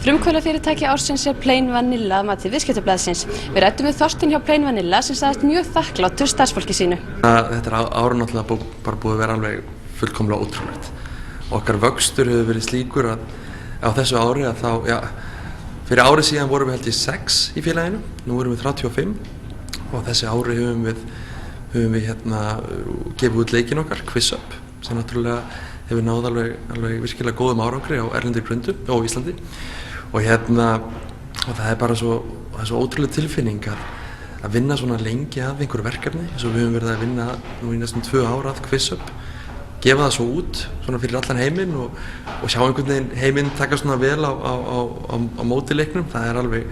Frumkvöðlafyrirtæki ársins Plain Vanilla að mati Viðskiptablaðsins. Við ræddum við Þorstein hjá Plain Vanilla sem sagðist mjög þakklátur starfsfólki sínu. Þetta ár náttúrulega bara búið að vera alveg fullkomlega ótrúlegt. Okkar vöxtur hefur verið slíkur að á þessu ári að þá, fyrir ári síðan vorum við held í 6 í félaginu, nú erum við 35 og þessi ári höfum við gefið út leikinn okkar, Quiz Up, sem náttúrulega hefur náð alveg virkilega góðum árangri á erlendri grundu og á Íslandi og það er bara svo ótrúlega tilfinning að vinna svona lengi að einhverju verkefni eins og við höfum verið að vinna nú í næstum 2 ár að Quiz Up, gefa það svo út svona fyrir allan heiminn og sjá einhvern veginn heiminn taka svona vel á móti leiknum, það er alveg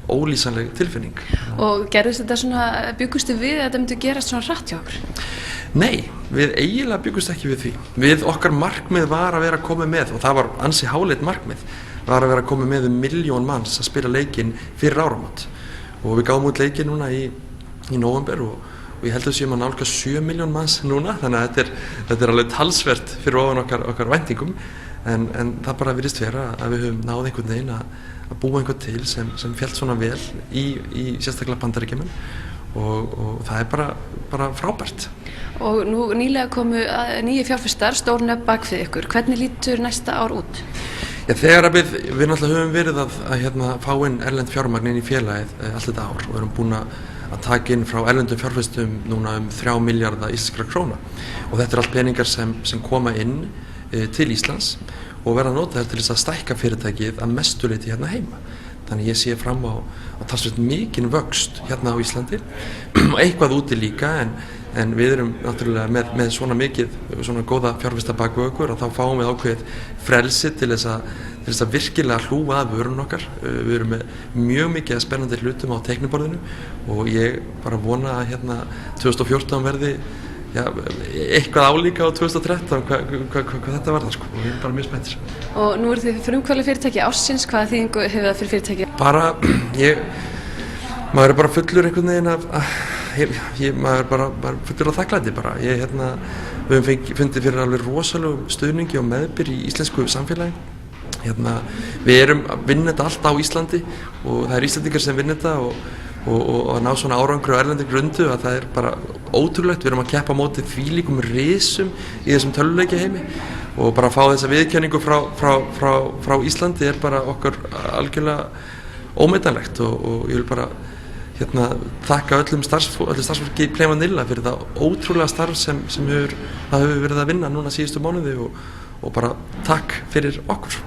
ólýsanleg tilfinning. Og gerðist þetta svona, bjuggustu við að þetta myndi gerast svona hratt hjá okkur? Nei, við eiginlega byggust ekki við því. Okkar markmið var að vera komið með, og það var ansi háleit markmið, var að vera komið með 1 milljón manns að spila leikinn fyrir áramót. Og við gáum út leikinn núna í nóvember og ég held að séum að nálgast 7 milljón manns núna, þannig að þetta er alveg talsvert fyrir ofan okkar væntingum. En það bara virðist vera að við höfum náð einhvern veginn að búa einhvern til sem féll svona vel í sérstaklega Bandaríkjamenn og það er bara frábært. Og nú nýlega komu nýju fjárfestar, stór nöfn bak við ykkur. Hvernig lítur næsta ár út? Þegar við náttúrulega höfum verið að fá inn erlend fjármagn inn í félagið allt þetta ár og erum búin að taka inn frá erlendum fjárfestum núna 3 milljarða íslenskra króna og þetta er allt peningar sem koma inn til Íslands og verða notaðir til þess að stækka fyrirtækið að mestu leyti hérna heima. Þannig ég sé fram á talsvert mikinn vöxt hérna á Íslandi og eitthvað úti líka en við erum náttúrulega með svona góða fjárfesta bak við okkur og þá fáum við ákveðið frelsi til þess að virkilega hlúa að vörun okkar. Við erum með mjög mikið spennandi hlutum á teikniborðinu og ég bara vona að 2014 verði eitthvað álíka á 2013 hvað þetta var það sko og við erum bara mjög spenntir. Og nú eru þið frumkvöðlafyrirtæki ársins, hvaða þýðingu hefur það fyrir fyrirtæki? Maður er bara fullur einhvern veginn maður er bara fullur af þakklæti bara. Við höfum fundið fyrir alveg rosalegum stuðningi og meðbyr í íslensku samfélagi. Við erum að vinna þetta allt á Íslandi og það er Íslandingar sem vinna þetta og að ná svona árangri á erlendri grundu að það er bara ótrúlegt. Við erum að keppa á móti þvílíkum risum í þessum tölvuleikjaheimi og bara að fá þessa viðurkenningu frá Íslandi er bara okkur algjörlega ómetanlegt og ég vil bara þakka öllu starfsfólki Plain Vanilla fyrir það ótrúlega starf sem hefur verið að vinna núna síðustu mánuði og bara takk fyrir okkur.